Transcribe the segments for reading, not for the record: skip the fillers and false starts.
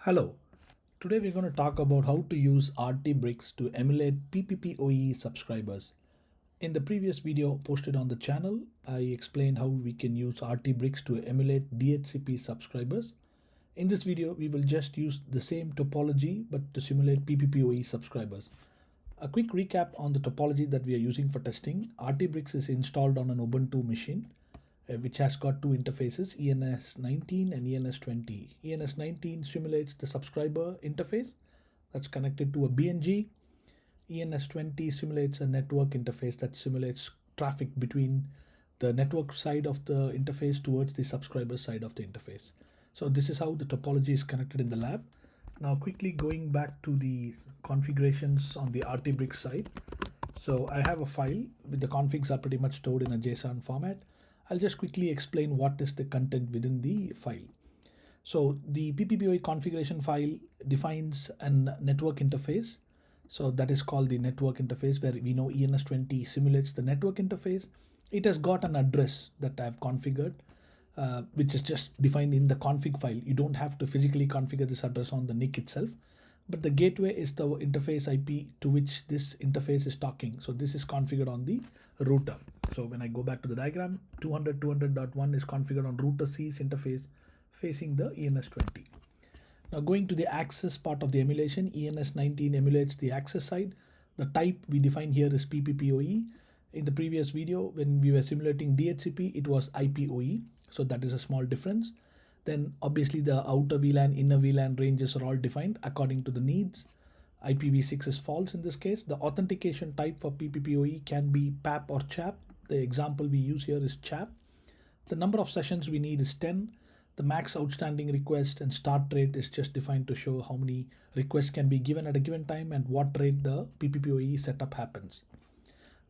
Hello, today we're going to talk about how to use RTBricks to emulate PPPOE subscribers. In the previous video posted on the channel, I explained how we can use RTBricks to emulate DHCP subscribers. In this video, we will just use the same topology but to simulate PPPOE subscribers. A quick recap on the topology that we are using for testing. RTBricks is installed on an Ubuntu machine which has got two interfaces, ENS19 and ENS20. ENS19 simulates the subscriber interface that's connected to a BNG. ENS20 simulates a network interface that simulates traffic between the network side of the interface towards the subscriber side of the interface. So this is how the topology is connected in the lab. Now quickly going back to the configurations on the RTBricks side. So I have a file with the configs are pretty much stored in a JSON format. I'll just quickly explain what is the content within the file. So the PPPOE configuration file defines a network interface. So that is called the network interface, where we know ENS20 simulates the network interface. It has got an address that I've configured, which is just defined in the config file. You don't have to physically configure this address on the NIC itself, but the gateway is the interface IP to which this interface is talking. So this is configured on the router. So when I go back to the diagram, 200.200.1 is configured on router C's interface facing the ENS20. Now going to the access part of the emulation, ENS19 emulates the access side. The type we define here is PPPOE. In the previous video, when we were simulating DHCP, it was IPOE. So that is a small difference. Then obviously the outer VLAN, inner VLAN ranges are all defined according to the needs. IPv6 is false in this case. The authentication type for PPPOE can be PAP or CHAP. The example we use here is CHAP. The number of sessions we need is 10. The max outstanding request and start rate is just defined to show how many requests can be given at a given time and what rate the PPPOE setup happens.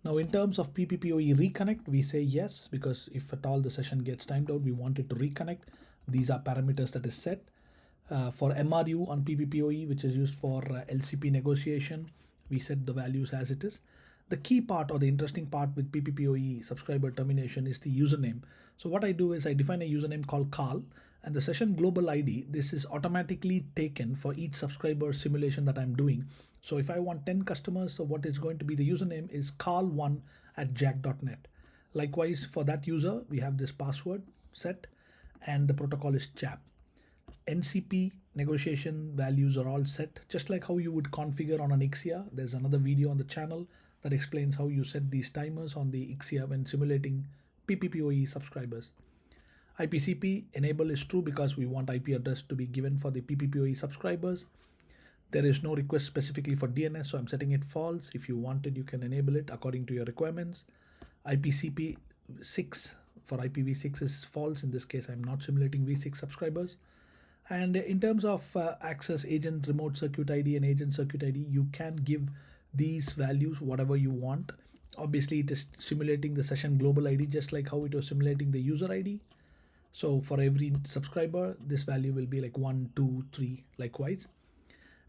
Now in terms of PPPOE reconnect, we say yes, because if at all the session gets timed out, we want it to reconnect. These are parameters that is set. For MRU on PPPOE, which is used for LCP negotiation, we set the values as it is. The key part or the interesting part with PPPOE subscriber termination is the username. So what I do is I define a username called karl, and the session global ID, this is automatically taken for each subscriber simulation that I'm doing. So if I want 10 customers, so what is going to be the username is karl1@jack.net. Likewise, for that user, we have this password set and the protocol is CHAP. NCP negotiation values are all set, just like how you would configure on an Ixia. There's another video on the channel that explains how you set these timers on the Ixia when simulating PPPOE subscribers. ipcp enable is true because we want IP address to be given for the PPPOE subscribers. There is no request specifically for DNS, so I'm setting it false. If you want it, you can enable it according to your requirements. IPCP 6 for IPv6 is false. In this case, I'm not simulating v6 subscribers. And in terms of access agent remote circuit ID and agent circuit ID, you can give these values whatever you want. Obviously, it is simulating the session global ID just like how it was simulating the user ID. So for every subscriber, this value will be like 1, 2, 3, likewise.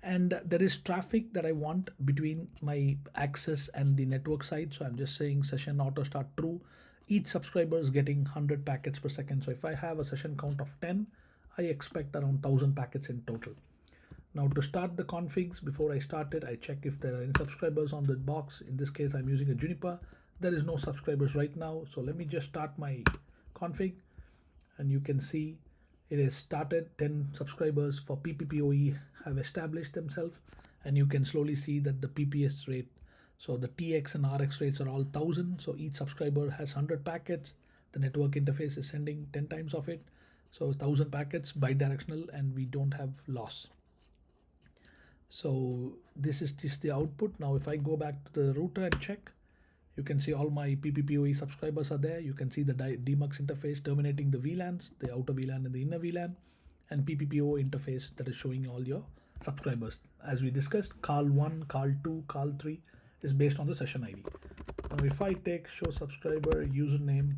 And there is traffic that I want between my access and the network side. So I'm just saying session auto start true. Each subscriber is getting 100 packets per second. So if I have a session count of 10, I expect around 1000 packets in total. Now to start the configs, before I start it, I check if there are any subscribers on the box. In this case, I'm using a Juniper. There is no subscribers right now. So let me just start my config, and you can see it is started. 10 subscribers for PPPOE have established themselves, and you can slowly see that the PPS rate, so the TX and RX rates are all 1000. So each subscriber has 100 packets. The network interface is sending 10 times of it. So 1000 packets bidirectional, and we don't have loss. So this is just the output. Now if I go back to the router and check, you can see all my PPPOE subscribers are there. You can see the demux interface terminating the VLANs, the outer VLAN and the inner VLAN, and PPPO interface that is showing all your subscribers. As we discussed, karl1, karl2, karl3 is based on the session ID. Now if I take show subscriber username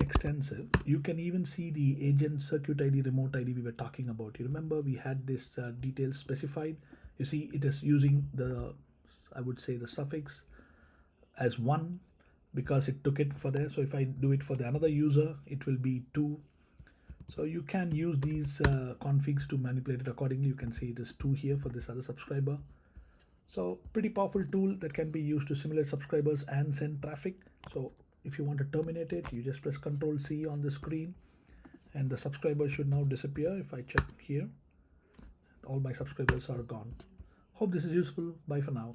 extensive, you can even see the agent circuit ID, remote ID we were talking about. You remember we had this details specified. You see it is using the, I would say, the suffix as 1 because it took it for there. So if I do it for the another user, it will be 2, So you can use these configs to manipulate it accordingly. You can see it is 2 here for this other subscriber. So pretty powerful tool that can be used to simulate subscribers and send traffic. So if you want to terminate it, you just press Ctrl+C on the screen and the subscriber should now disappear. If I check here, all my subscribers are gone. Hope this is useful. Bye for now.